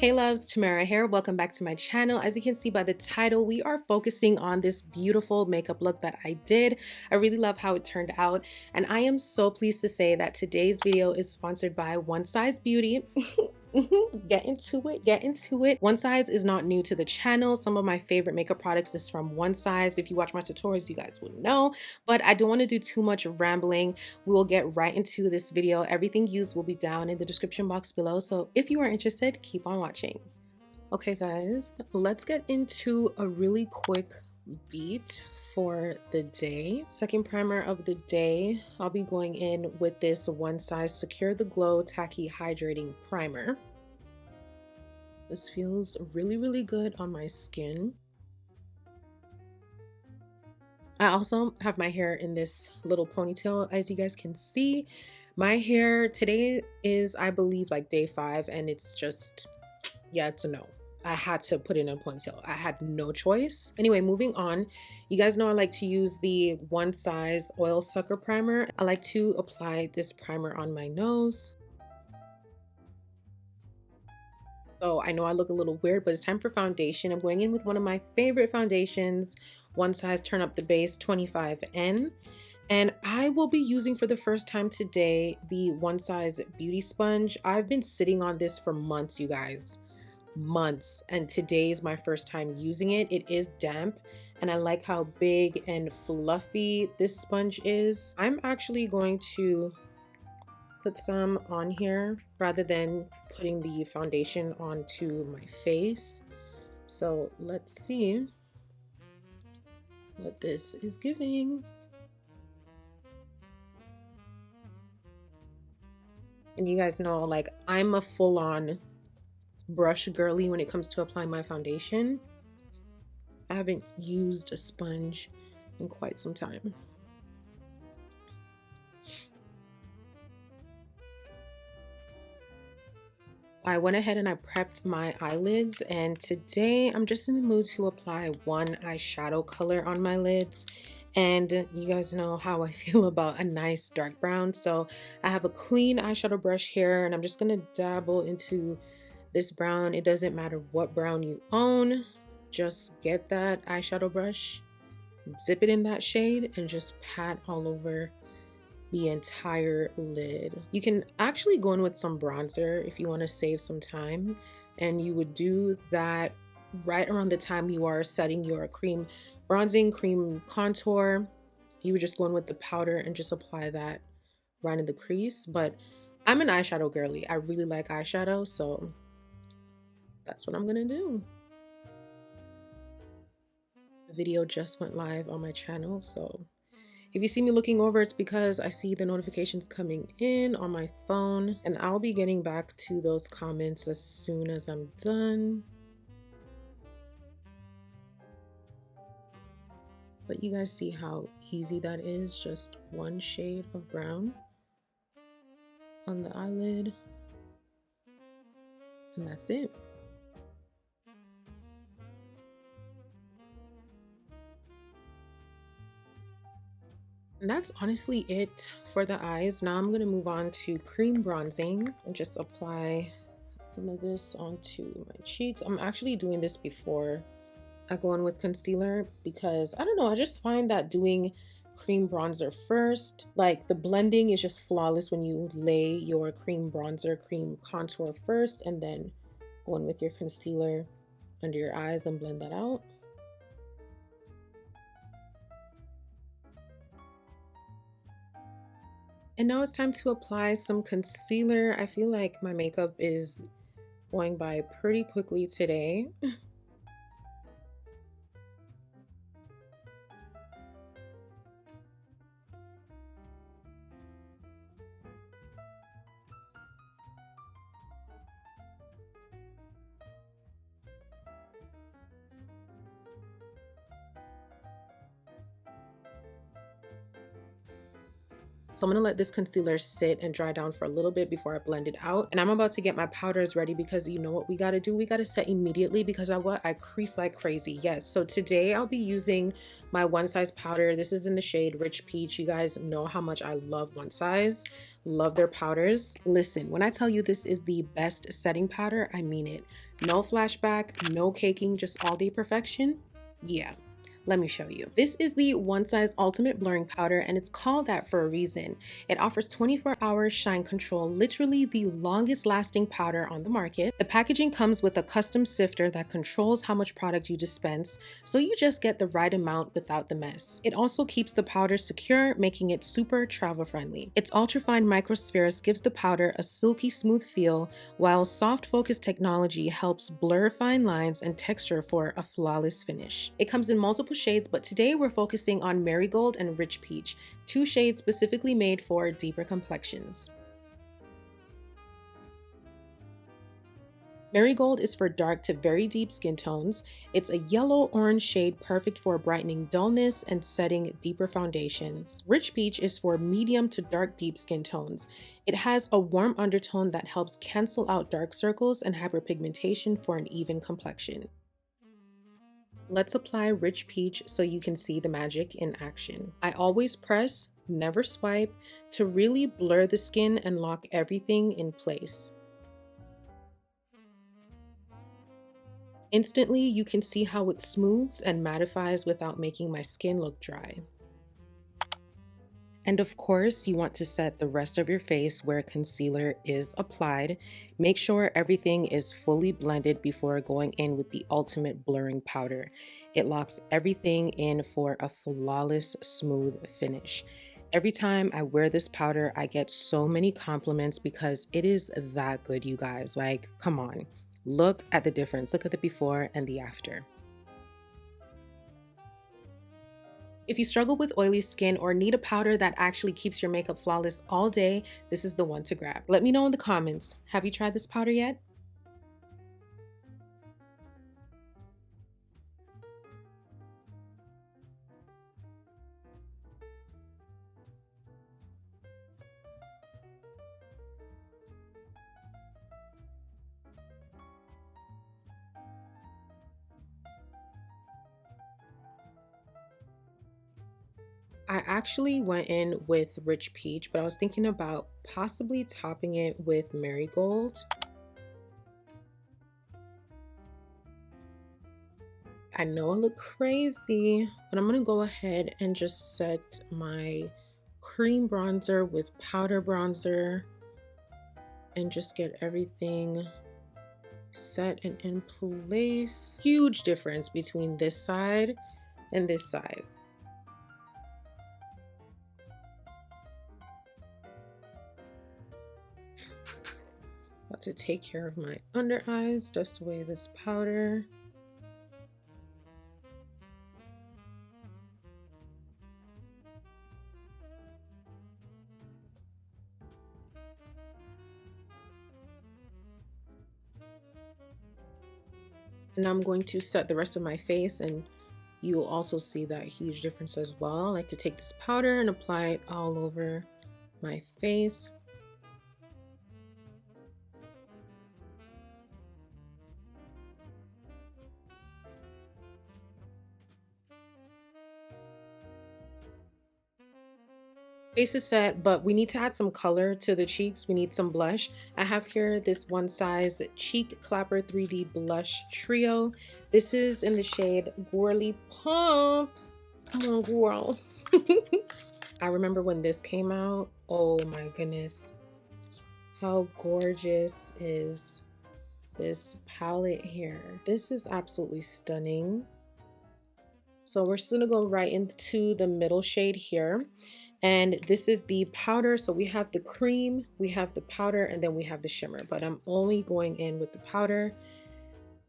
Hey loves, Tamara here. Welcome back to my channel. As you can see by the title, we are focusing on this beautiful makeup look that I did. I really love how it turned out, and I am so pleased to say that today's video is sponsored by One Size Beauty. Get into it, get into it. One Size is not new to the channel. Some of my favorite makeup products is from One Size. If you watch my tutorials, you guys would know, but I don't want to do too much rambling. We will get right into this video. Everything used will be down in the description box below, so if you are interested, keep on watching. Okay guys, let's get into a really quick beat for the day. Second primer of the day, I'll be going in with this One Size Secure the Glow Tacky Hydrating Primer. This feels really good on my skin. I also have my hair in this little ponytail, as you guys can see. My hair today is, I believe, like day 5, and it's just, yeah, it's a no. I had to put it in a ponytail. I had no choice. Anyway, moving on. You guys know I like to use the One Size Oil Sucker Primer. I like to apply this primer on my nose. So I know I look a little weird, but it's time for foundation. I'm going in with one of my favorite foundations, One Size Turn Up the Base 25N. And I will be using for the first time today the One Size Beauty Sponge. I've been sitting on this for months, you guys. Months, and today is my first time using it. It is damp, and I like how big and fluffy this sponge is. I'm actually going to put some on here rather than putting the foundation onto my face. So let's see what this is giving. And you guys know, like, I'm a full-on brush girly when it comes to applying my foundation. I haven't used a sponge in quite some time. I went ahead and I prepped my eyelids, and today I'm just in the mood to apply one eyeshadow color on my lids. And you guys know how I feel about a nice dark brown, so I have a clean eyeshadow brush here, and I'm just gonna dabble into this brown. It doesn't matter what brown you own, just get that eyeshadow brush, dip it in that shade, and just pat all over the entire lid. You can actually go in with some bronzer if you want to save some time, and you would do that right around the time you are setting your cream bronzing, cream contour. You would just go in with the powder and just apply that right in the crease. But I'm an eyeshadow girly. I really like eyeshadow, so that's what I'm gonna do. The video just went live on my channel, so if you see me looking over, it's because I see the notifications coming in on my phone, and I'll be getting back to those comments as soon as I'm done. But you guys see how easy that is, just one shade of brown on the eyelid, and that's it. And that's honestly it for the eyes. Now I'm going to move on to cream bronzing and just apply some of this onto my cheeks. I'm actually doing this before I go in with concealer because I don't know, I just find that doing cream bronzer first, like the blending is just flawless when you lay your cream bronzer, cream contour first, and then go in with your concealer under your eyes and blend that out. And now it's time to apply some concealer. I feel like my makeup is going by pretty quickly today. So I'm gonna let this concealer sit and dry down for a little bit before I blend it out. And I'm about to get my powders ready because you know what we gotta do? We gotta set immediately because I crease like crazy. Yes, so today I'll be using my One Size powder. This is in the shade Rich Peach. You guys know how much I love One Size. Love their powders. Listen, when I tell you this is the best setting powder, I mean it. No flashback, no caking, just all day perfection. Yeah. Let me show you. This is the One Size Ultimate Blurring Powder, and it's called that for a reason. It offers 24-hour shine control, literally the longest lasting powder on the market. The packaging comes with a custom sifter that controls how much product you dispense, so you just get the right amount without the mess. It also keeps the powder secure, making it super travel friendly. Its ultrafine microspheres gives the powder a silky smooth feel, while soft focus technology helps blur fine lines and texture for a flawless finish. It comes in multiple shades, but today we're focusing on Marigold and Rich Peach, two shades specifically made for deeper complexions. Marigold is for dark to very deep skin tones. It's a yellow-orange shade perfect for brightening dullness and setting deeper foundations. Rich Peach is for medium to dark deep skin tones. It has a warm undertone that helps cancel out dark circles and hyperpigmentation for an even complexion. Let's apply Rich Peach so you can see the magic in action. I always press, never swipe, to really blur the skin and lock everything in place. Instantly, you can see how it smooths and mattifies without making my skin look dry. And of course, you want to set the rest of your face where concealer is applied. Make sure everything is fully blended before going in with the ultimate blurring powder. It locks everything in for a flawless, smooth finish. Every time I wear this powder, I get so many compliments because it is that good, you guys. Like, come on. Look at the difference. Look at the before and the after. If you struggle with oily skin or need a powder that actually keeps your makeup flawless all day, this is the one to grab. Let me know in the comments. Have you tried this powder yet? I actually went in with Rich Peach, but I was thinking about possibly topping it with Marigold. I know I look crazy, but I'm gonna go ahead and just set my cream bronzer with powder bronzer and just get everything set and in place. Huge difference between this side and this side. About to take care of my under eyes, dust away this powder. And now I'm going to set the rest of my face, and you will also see that huge difference as well. I like to take this powder and apply it all over my face. Face is set, but we need to add some color to the cheeks. We need some blush. I have here this One Size Cheek Clapper 3D Blush Trio. This is in the shade Girly Pump. Come on, girl. I remember when this came out. Oh my goodness. How gorgeous is this palette here? This is absolutely stunning. So we're just gonna go right into the middle shade here. And this is the powder. So we have the cream, we have the powder, and then we have the shimmer. But I'm only going in with the powder.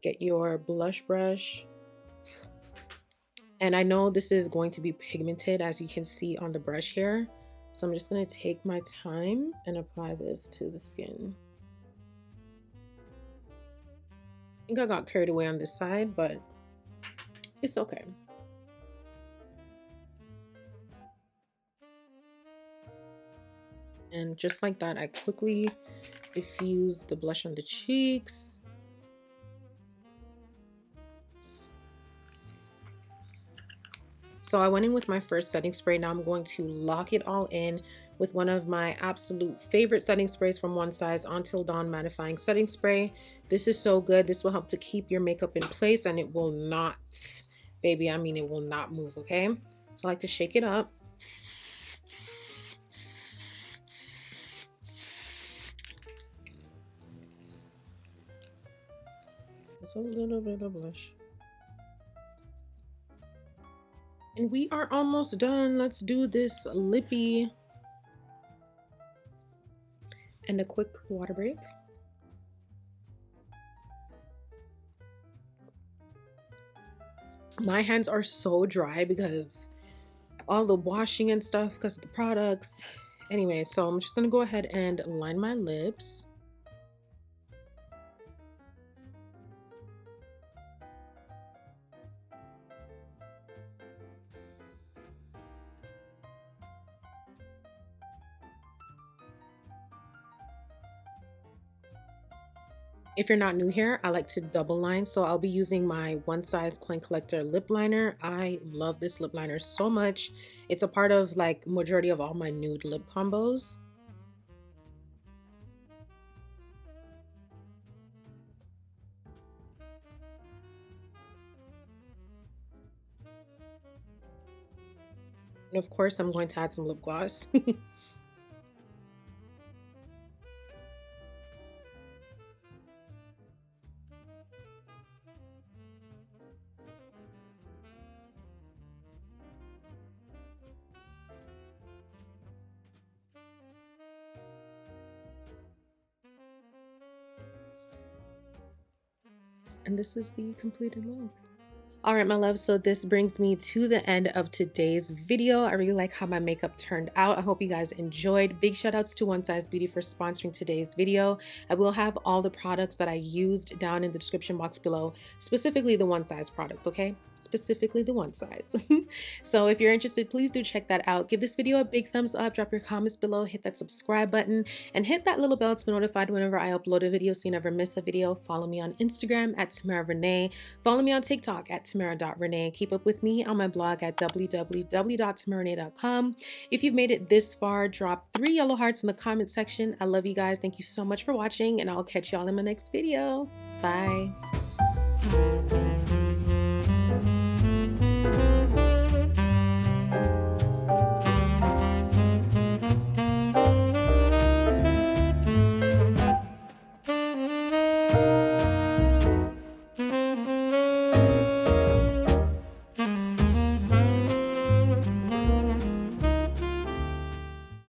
Get your blush brush. And I know this is going to be pigmented, as you can see on the brush here. So I'm just gonna take my time and apply this to the skin. I think I got carried away on this side, but it's okay. And just like that, I quickly diffuse the blush on the cheeks. So I went in with my first setting spray. Now I'm going to lock it all in with one of my absolute favorite setting sprays from One Size, Until Dawn Mattifying Setting Spray. This is so good. This will help to keep your makeup in place, and it will not, baby, I mean it will not move, okay? So I like to shake it up. Just a little bit of blush. And we are almost done. Let's do this lippy. And a quick water break. My hands are so dry because all the washing and stuff because of the products. Anyway, so I'm just gonna go ahead and line my lips. If you're not new here, I like to double line, so I'll be using my One Size Coin Collector lip liner. I love this lip liner so much. It's a part of like majority of all my nude lip combos. And of course, I'm going to add some lip gloss. And this is the completed look. All right, my love, so this brings me to the end of today's video. I really like how my makeup turned out. I hope you guys enjoyed. Big shout outs to One Size Beauty for sponsoring today's video. I will have all the products that I used down in the description box below, specifically the One Size products, okay? Specifically the One Size. So if you're interested, please do check that out. Give this video a big thumbs up, drop your comments below, hit that subscribe button, and hit that little bell to be notified whenever I upload a video so you never miss a video. Follow me on Instagram at Tamara Renaye. Follow me on TikTok at Tamara.Renaye. Keep up with me on my blog at www.tamararenaye.com. If you've made it this far, drop 3 yellow hearts in the comment section. I love you guys. Thank you so much for watching, and I'll catch y'all in my next video. Bye.